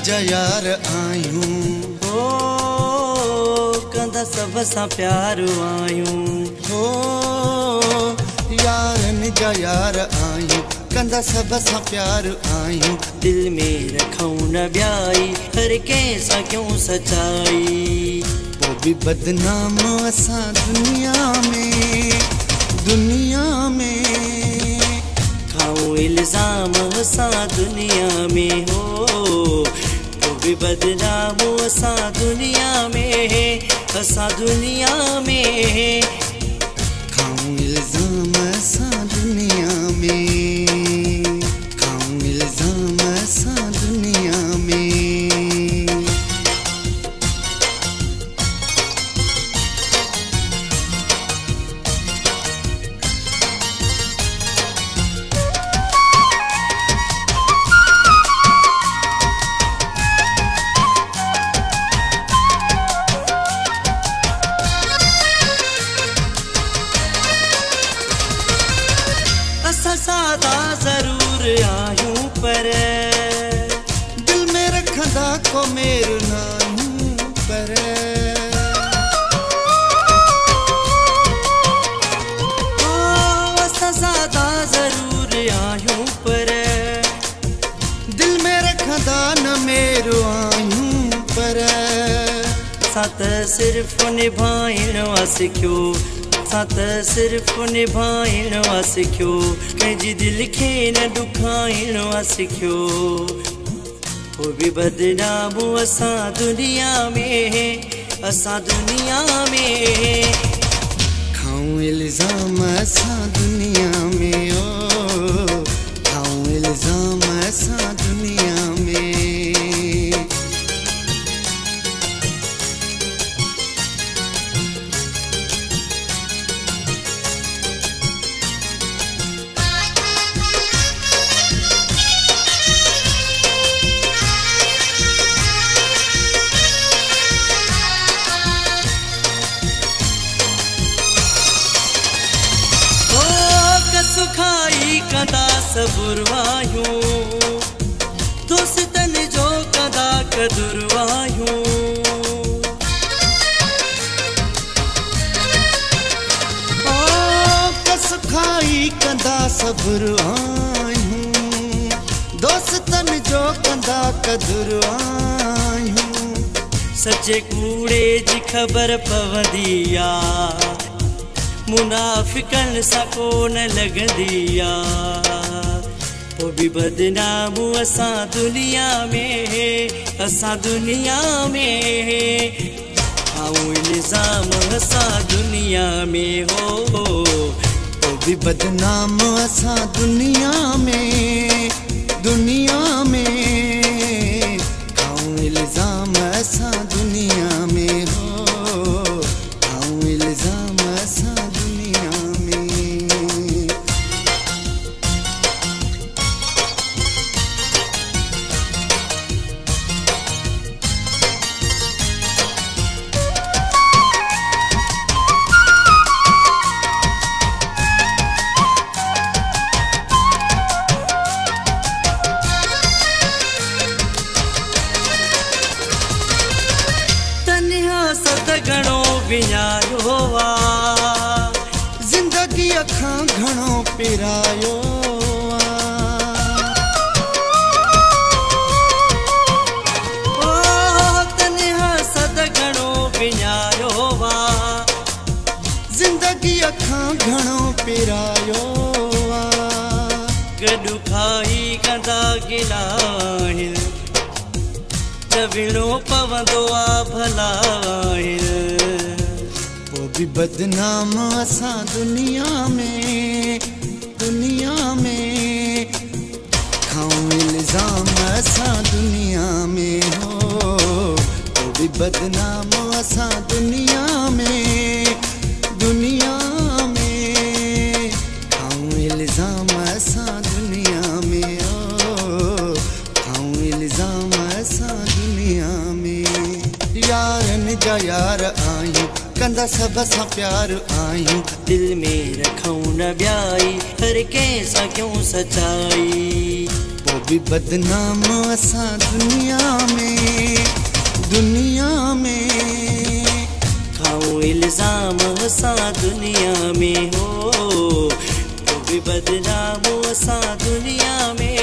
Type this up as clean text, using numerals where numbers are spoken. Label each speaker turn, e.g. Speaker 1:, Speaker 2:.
Speaker 1: जा यार आयूं
Speaker 2: हो कंदा सब सां प्यार आयूं
Speaker 1: हो यारन जा यार आयूं कंदा सब सां प्यार आयूं
Speaker 2: दिल में रखूं न ब्याई हर कंहिंसां क्यों सचाई
Speaker 1: वो भी बदनाम असां दुनिया में
Speaker 2: खाऊं इल्जाम असां दुनिया में हो वो भी बदनाम असां दुनिया में
Speaker 1: खाऊं इल्जाम असां दुनिया में खाऊं इल्जाम असां दुनिया में
Speaker 2: सादा जरूर आयूं पर
Speaker 1: दिल में रखंदा को मेरू नायूं पर
Speaker 2: सादा जरूर आयूं पर
Speaker 1: दिल में रखंदा न मेरू आयूं पर
Speaker 2: साथ सिर्फ निभाइण सिखियो साथ सिर्फ निभाइण सिखियो कंहिंजी दिल खे न दुखाइण सिखियो वो भी बदनाम असां दुनिया में
Speaker 1: खाऊं इल्जाम असां दुनिया में ओ खाऊं इल्जाम असां दुनिया में
Speaker 2: सुखाई कंदा सबुरवायूं दोस्तन जो कंदा कदुरवायूं
Speaker 1: सुखाई कंदा सबुरवायूं दोस्तन जो कंदा कदुरवायूं
Speaker 2: सच्चे कूड़े जी ख़बर पवंदी आ मुनाफिकन सा कोन लगंदी आ वो भी बदनाम असां दुनिया में खाऊं इल्जाम असां दुनिया में हो
Speaker 1: वो भी बदनाम असां दुनिया में खाऊं इल्जाम असां दुनिया में हो खाऊं इल्जाम असां दुनिया में
Speaker 2: घणो विञायो आ
Speaker 1: जिंदगी खां घणो पिरायो
Speaker 2: तन्हा सद घणो विञायो आ
Speaker 1: जिंदगी खां घणो पिरायो
Speaker 2: गॾु खाई कंदा गिलाहिन विणो पवंदो आ भला
Speaker 1: वो भी बदनाम असां दुनिया में खाऊं इल्जाम असां दुनिया में हो वो भी बदनाम असां दुनिया में खाऊं इल्जाम असां दुनिया में हो खाऊं इल्जाम असां दुनिया में यारन जा यार आयूं कंदा सब सां प्यार आयूं
Speaker 2: दिल में रखूं न ब्याई हर कंहिंसां क्यों सचाई
Speaker 1: भी बदनाम असां दुनिया में
Speaker 2: खाऊं इल्जाम असां दुनिया में हो, वो भी बदनाम असां दुनिया में